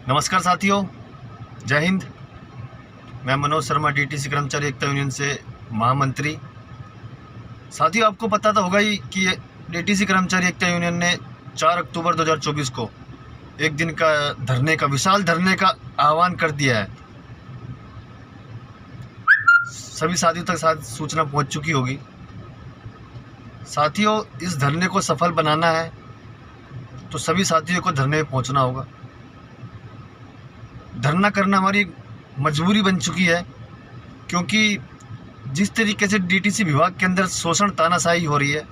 नमस्कार साथियों, जय हिंद। मैं मनोज शर्मा, डीटीसी कर्मचारी एकता यूनियन से महामंत्री। साथियों, आपको पता तो होगा ही कि डीटीसी कर्मचारी एकता यूनियन ने 4 अक्टूबर 2024 को एक दिन का विशाल धरने का आह्वान कर दिया है। सभी साथियों तक सूचना पहुंच चुकी होगी। साथियों, इस धरने को सफल बनाना है तो सभी साथियों को धरने में पहुंचना होगा। धरना करना हमारी मजबूरी बन चुकी है, क्योंकि जिस तरीके से डीटीसी विभाग के अंदर शोषण तानाशाही हो रही है,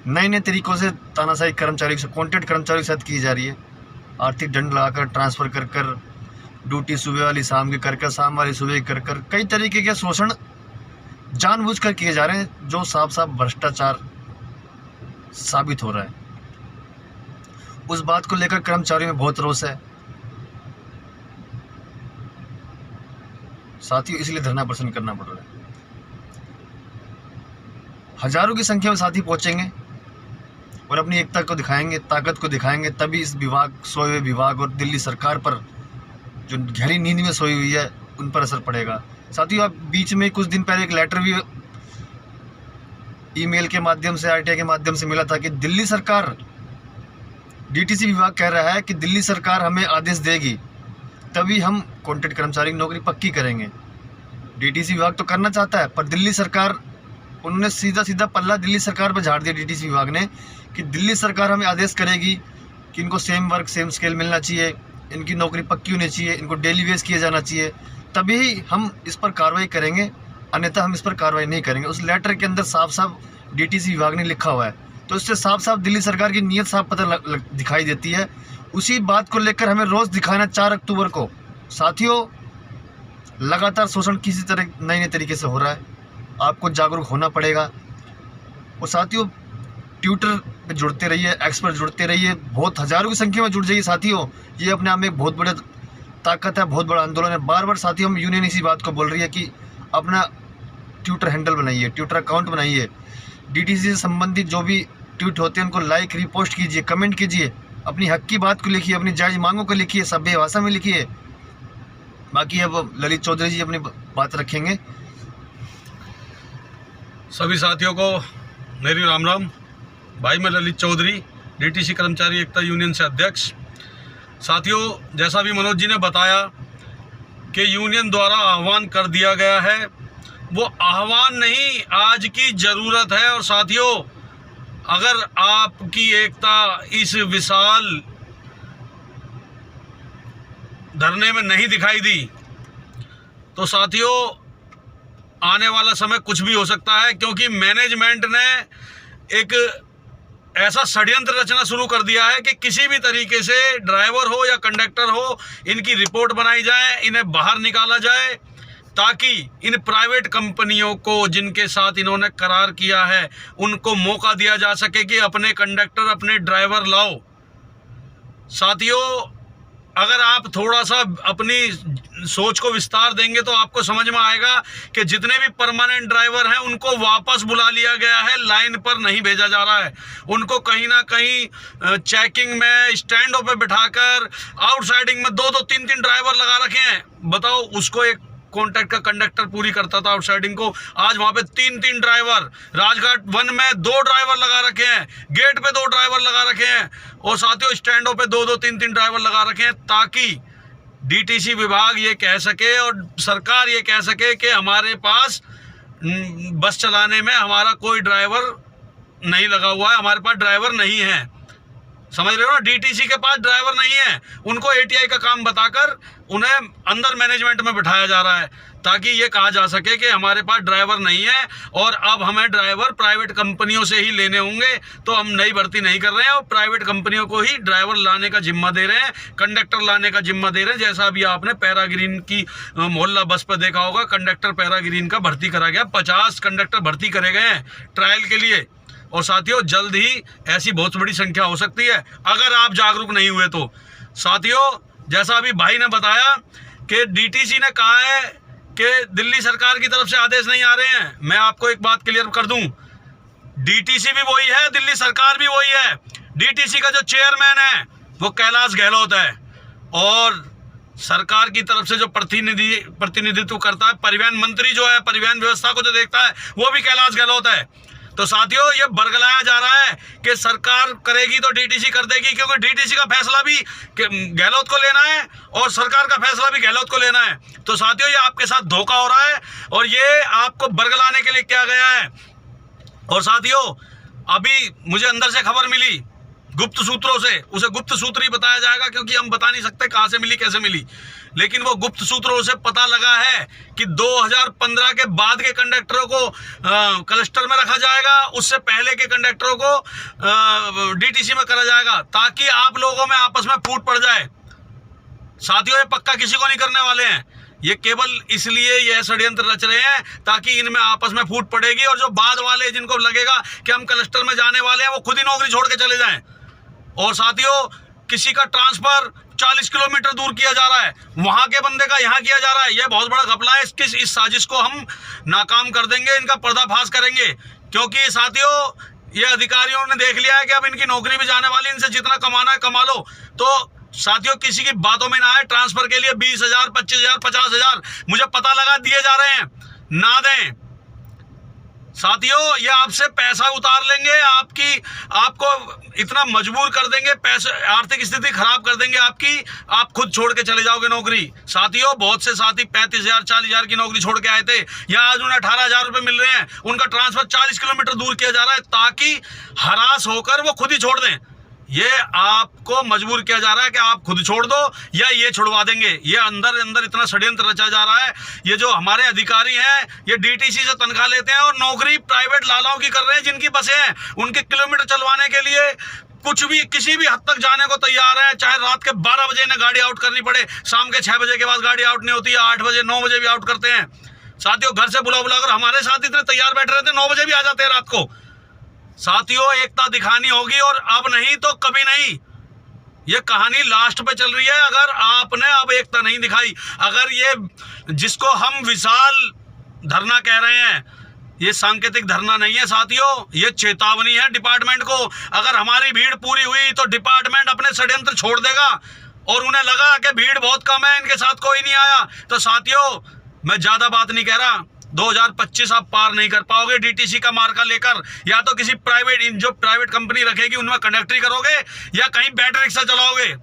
नए नए तरीक़ों से तानाशाही कर्मचारियों से, कॉन्ट्रैक्ट कर्मचारियों के साथ की जा रही है। आर्थिक दंड लगाकर, ट्रांसफ़र कर कर, ड्यूटी सुबह वाली शाम की कर कर, शाम वाली सुबह कर कर, कई तरीके के शोषण जानबूझकर किए जा रहे हैं, जो साफ साफ भ्रष्टाचार साबित हो रहा है। उस बात को लेकर कर्मचारियों में बहुत रोष है साथियों, इसलिए धरना प्रदर्शन करना पड़ रहा है। हजारों की संख्या में साथी पहुंचेंगे और अपनी एकता को दिखाएंगे, ताकत को दिखाएंगे, तभी इस सोए हुए विभाग और दिल्ली सरकार पर, जो गहरी नींद में सोई हुई है, उन पर असर पड़ेगा। साथियों, आप बीच में कुछ दिन पहले एक लेटर भी ईमेल के माध्यम से, आरटीआई के माध्यम से मिला था कि दिल्ली सरकार, डीटीसी विभाग कह रहा है कि दिल्ली सरकार हमें आदेश देगी तभी हम कॉन्ट्रैक्ट कर्मचारी की नौकरी पक्की करेंगे। डीटीसी विभाग तो करना चाहता है, पर दिल्ली सरकार, उन्होंने सीधा पल्ला दिल्ली सरकार पर झाड़ दिया डीटीसी विभाग ने, कि दिल्ली सरकार हमें आदेश करेगी कि इनको सेम वर्क सेम स्केल मिलना चाहिए, इनकी नौकरी पक्की होनी चाहिए, इनको डेली वेज किया जाना चाहिए, तभी हम इस पर कार्रवाई करेंगे, अन्यथा हम इस पर कार्रवाई नहीं करेंगे। उस लेटर के अंदर साफ साफ डीटीसी विभाग ने लिखा हुआ है, तो इससे साफ साफ दिल्ली सरकार की नीयत साफ पता दिखाई देती है। उसी बात को लेकर हमें रोज़ दिखाना 4 अक्टूबर को। साथियों, लगातार शोषण किसी तरह नए नए तरीके से हो रहा है, आपको जागरूक होना पड़ेगा। और साथियों, ट्विटर पे जुड़ते रहिए, एक्सपर्ट जुड़ते रहिए, बहुत हज़ारों की संख्या में जुड़ जाइए साथियों। ये अपने आप में एक बहुत बड़ा ताकत है, बहुत बड़ा आंदोलन है। बार बार साथियों, हम यूनियन इसी बात को बोल रही है कि अपना ट्विटर हैंडल बनाइए, ट्विटर अकाउंट बनाइए, डीटीसी से संबंधित जो भी ट्वीट होते हैं उनको लाइक, रिपोस्ट कीजिए, कमेंट कीजिए, अपनी हक की बात को लिखिए, अपनी जायज़ मांगों को लिखिए, सभ्य भाषा में लिखिए। बाकी अब ललित चौधरी जी अपनी बात रखेंगे। सभी साथियों को मेरी राम राम। भाई, मैं ललित चौधरी, डीटीसी कर्मचारी एकता यूनियन से अध्यक्ष। साथियों, जैसा भी मनोज जी ने बताया कि यूनियन द्वारा आह्वान कर दिया गया है, वो आह्वान नहीं, आज की ज़रूरत है। और साथियों, अगर आपकी एकता इस विशाल धरने में नहीं दिखाई दी तो साथियों, आने वाला समय कुछ भी हो सकता है, क्योंकि मैनेजमेंट ने एक ऐसा षड्यंत्र रचना शुरू कर दिया है कि किसी भी तरीके से ड्राइवर हो या कंडक्टर हो, इनकी रिपोर्ट बनाई जाए, इन्हें बाहर निकाला जाए, ताकि इन प्राइवेट कंपनियों को, जिनके साथ इन्होंने करार किया है, उनको मौका दिया जा सके कि अपने कंडक्टर, अपने ड्राइवर लाओ। साथियों, अगर आप थोड़ा सा अपनी सोच को विस्तार देंगे तो आपको समझ में आएगा कि जितने भी परमानेंट ड्राइवर हैं उनको वापस बुला लिया गया है, लाइन पर नहीं भेजा जा रहा है। उनको कहीं ना कहीं चेकिंग में, स्टैंडों पे बिठाकर, आउटसाइडिंग में 2-2, 3-3 ड्राइवर लगा रखे हैं। बताओ, उसको एक कॉन्ट्रैक्ट का कंडक्टर पूरी करता था आउटसाइडिंग को, आज वहां पे 3-3 ड्राइवर, राजघाट 1 में 2 ड्राइवर लगा रखे हैं, गेट पे 2 ड्राइवर लगा रखे हैं, और साथियों स्टैंडों पे 2-2, 3-3 ड्राइवर लगा रखे हैं, ताकि डीटीसी विभाग ये कह सके और सरकार ये कह सके कि हमारे पास बस चलाने में हमारा कोई ड्राइवर नहीं लगा हुआ है, हमारे पास ड्राइवर नहीं है। समझ रहे हो ना, डीटीसी के पास ड्राइवर नहीं है। उनको एटीआई का काम बताकर उन्हें अंदर मैनेजमेंट में बिठाया जा रहा है, ताकि ये कहा जा सके कि हमारे पास ड्राइवर नहीं है और अब हमें ड्राइवर प्राइवेट कंपनियों से ही लेने होंगे, तो हम नई भर्ती नहीं कर रहे हैं और प्राइवेट कंपनियों को ही ड्राइवर लाने का जिम्मा दे रहे हैं, कंडक्टर लाने का जिम्मा दे रहे हैं। जैसा अभी आपने पैराग्रीन की मोहल्ला बस पर देखा होगा, कंडक्टर पैराग्रीन का भर्ती करा गया, 50 कंडक्टर भर्ती करे गए हैं ट्रायल के लिए। और साथियों, जल्द ही ऐसी बहुत बड़ी संख्या हो सकती है अगर आप जागरूक नहीं हुए तो। साथियों, जैसा अभी भाई ने बताया कि डीटीसी ने कहा है कि दिल्ली सरकार की तरफ से आदेश नहीं आ रहे हैं, मैं आपको एक बात क्लियर कर दूं, डीटीसी भी वही है, दिल्ली सरकार भी वही है। डीटीसी का जो चेयरमैन है वो कैलाश गहलोत है, और सरकार की तरफ से जो प्रतिनिधित्व करता है, परिवहन मंत्री जो है, परिवहन व्यवस्था को जो देखता है, वो भी कैलाश गहलोत है। तो साथियों, ये बरगलाया जा रहा है कि सरकार करेगी तो डीटीसी कर देगी, क्योंकि डीटीसी का फैसला भी गहलोत को लेना है और सरकार का फैसला भी गहलोत को लेना है। तो साथियों, ये आपके साथ धोखा हो रहा है और ये आपको बरगलाने के लिए किया गया है। और साथियों, अभी मुझे अंदर से खबर मिली गुप्त सूत्रों से, उसे गुप्त सूत्र ही बताया जाएगा क्योंकि हम बता नहीं सकते कहां से मिली, कैसे मिली, लेकिन वो गुप्त सूत्रों से पता लगा है कि 2015 के बाद के कंडक्टरों को क्लस्टर में रखा जाएगा, उससे पहले के कंडक्टरों को डीटीसी में करा जाएगा, ताकि आप लोगों में आपस में फूट पड़ जाए। साथियों, ये पक्का किसी को नहीं करने वाले हैं, ये केवल इसलिए यह षड्यंत्र रच रहे हैं ताकि इनमें आपस में फूट पड़ेगी और जो बाद वाले जिनको लगेगा कि हम क्लस्टर में जाने वाले हैं, वो खुद ही नौकरी छोड़ के चले जाएं। और साथियों, किसी का ट्रांसफर 40 किलोमीटर दूर किया जा रहा है, वहां के बंदे का यहां किया जा रहा है, यह बहुत बड़ा घपला है। इस साजिश को हम नाकाम कर देंगे, इनका पर्दाफाश करेंगे, क्योंकि साथियों, ये अधिकारियों ने देख लिया है कि अब इनकी नौकरी भी जाने वाली, इनसे जितना कमाना है कमा लो। तो साथियों, किसी की बातों में ना आए, ट्रांसफर के लिए 20,000, 25,000, 50,000 मुझे पता लगा दिए जा रहे हैं, ना दें। साथियों, ये आपसे पैसा उतार लेंगे, आपको इतना मजबूर कर देंगे, पैसे, आर्थिक स्थिति खराब कर देंगे आपकी, आप खुद छोड़ के चले जाओगे नौकरी। साथियों, बहुत से साथी 35,000, 40,000 की नौकरी छोड़ के आए थे, यहाँ आज उन्हें 18,000 रुपए मिल रहे हैं, उनका ट्रांसफर 40 किलोमीटर दूर किया जा रहा है, ताकि हरास होकर वो खुद ही छोड़ दें। ये आपको मजबूर किया जा रहा है कि आप खुद छोड़ दो या ये छुड़वा देंगे। ये अंदर अंदर इतना षड्यंत्र रचा जा रहा है। ये जो हमारे अधिकारी हैं, ये डीटीसी से तनख्वाह लेते हैं और नौकरी प्राइवेट लालाओं की कर रहे हैं, जिनकी बसें हैं, उनके किलोमीटर चलवाने के लिए कुछ भी, किसी भी हद तक जाने को तैयार है, चाहे रात के 12 बजे इन्हें गाड़ी आउट करनी पड़े, शाम के 6 बजे के बाद गाड़ी आउट नहीं होती है, 8 बजे 9 बजे भी आउट करते हैं। साथियों, घर से बुला बुलाकर हमारे साथ इतने तैयार बैठे रहते हैं, 9 बजे भी आ जाते हैं रात को। साथियों, एकता दिखानी होगी, और अब नहीं तो कभी नहीं। ये कहानी लास्ट पे चल रही है अगर आपने अब एकता नहीं दिखाई। अगर ये जिसको हम विशाल धरना कह रहे हैं, ये सांकेतिक धरना नहीं है साथियों, ये चेतावनी है डिपार्टमेंट को। अगर हमारी भीड़ पूरी हुई तो डिपार्टमेंट अपने षड्यंत्र छोड़ देगा, और उन्हें लगा कि भीड़ बहुत कम है, इनके साथ कोई नहीं आया, तो साथियों, मैं ज्यादा बात नहीं कह रहा, 2025 आप पार नहीं कर पाओगे डीटीसी का मार्का लेकर। या तो किसी प्राइवेट कंपनी रखेगी उनमें कंडक्टरी करोगे, या कहीं बैटरी रिक्शा चलाओगे।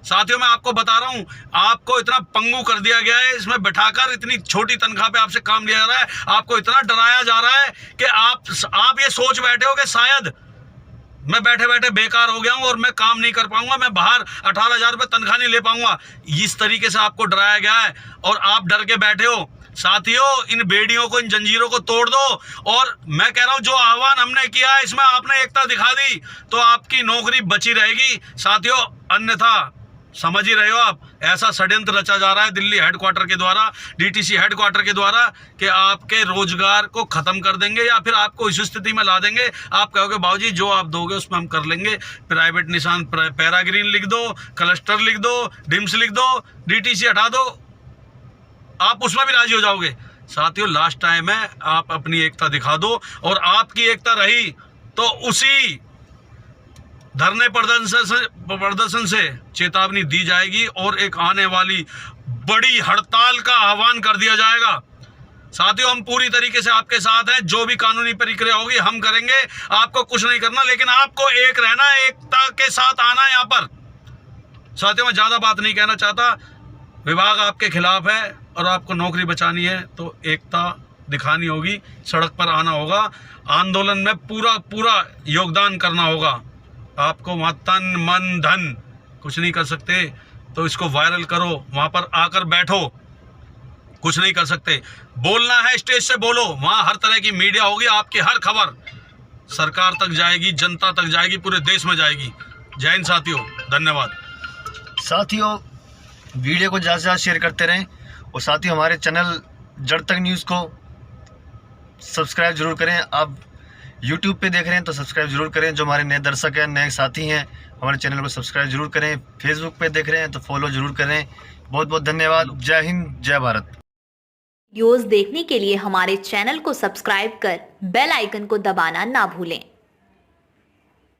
साथियों, मैं आपको बता रहा हूं, आपको इतना पंगु कर दिया गया है, इसमें बैठाकर इतनी छोटी तनख्वाह पे आपसे काम लिया जा रहा है, आपको इतना डराया जा रहा है कि आप ये सोच बैठे हो कि शायद मैं बैठे बैठे बेकार हो गया हूं और मैं काम नहीं कर पाऊंगा, मैं बाहर 18,000 रुपये तनख्वाह नहीं ले पाऊंगा। इस तरीके से आपको डराया गया है और आप डर के बैठे हो। साथियों, इन बेड़ियों को, इन जंजीरों को तोड़ दो। और मैं कह रहा हूं, जो आह्वान हमने किया है, इसमें आपने एकता दिखा दी तो आपकी नौकरी बची रहेगी साथियों, अन्यथा समझ ही रहे हो आप, ऐसा षड्यंत्र रचा जा रहा है दिल्ली हेडक्वार्टर के द्वारा, डीटीसी हेडक्वार्टर के द्वारा, कि आपके रोजगार को खत्म कर देंगे या फिर आपको इस स्थिति में ला देंगे। आप कहोगे बाबूजी जो आप दोगे उसमें हम कर लेंगे, प्राइवेट निशान पैराग्रीन लिख दो, क्लस्टर लिख दो, डिम्स लिख दो, डीटीसी हटा दो, आप उसमें भी राजी हो जाओगे। साथियों, लास्ट टाइम है, आप अपनी एकता दिखा दो, और आपकी एकता रही तो उसी धरने प्रदर्शन से चेतावनी दी जाएगी और एक आने वाली बड़ी हड़ताल का आह्वान कर दिया जाएगा। साथियों, हम पूरी तरीके से आपके साथ हैं, जो भी कानूनी प्रक्रिया होगी हम करेंगे, आपको कुछ नहीं करना, लेकिन आपको एक रहना है, एकता के साथ आना है यहाँ पर। साथियों, मैं ज़्यादा बात नहीं कहना चाहता, विभाग आपके खिलाफ है और आपको नौकरी बचानी है तो एकता दिखानी होगी, सड़क पर आना होगा, आंदोलन में पूरा योगदान करना होगा। आपको वहाँ तन मन धन कुछ नहीं कर सकते तो इसको वायरल करो, वहाँ पर आकर बैठो, कुछ नहीं कर सकते। बोलना है स्टेज से बोलो, वहाँ हर तरह की मीडिया होगी, आपकी हर खबर सरकार तक जाएगी, जनता तक जाएगी, पूरे देश में जाएगी। जय हिंद साथियों, धन्यवाद। साथियों, वीडियो को ज़्यादा से ज़्यादा शेयर करते रहें, और साथियों हमारे चैनल जड़ तक न्यूज़ को सब्सक्राइब जरूर करें। आप YouTube पे देख रहे हैं तो सब्सक्राइब जरूर करें, जो हमारे नए दर्शक हैं, नए साथी हैं, हमारे चैनल को सब्सक्राइब जरूर करें। फेसबुक पे देख रहे हैं तो फॉलो जरूर करें। बहुत बहुत धन्यवाद। जय हिंद, जय भारत। वीडियोस देखने के लिए हमारे चैनल को सब्सक्राइब कर बेल आइकन को दबाना ना भूलें।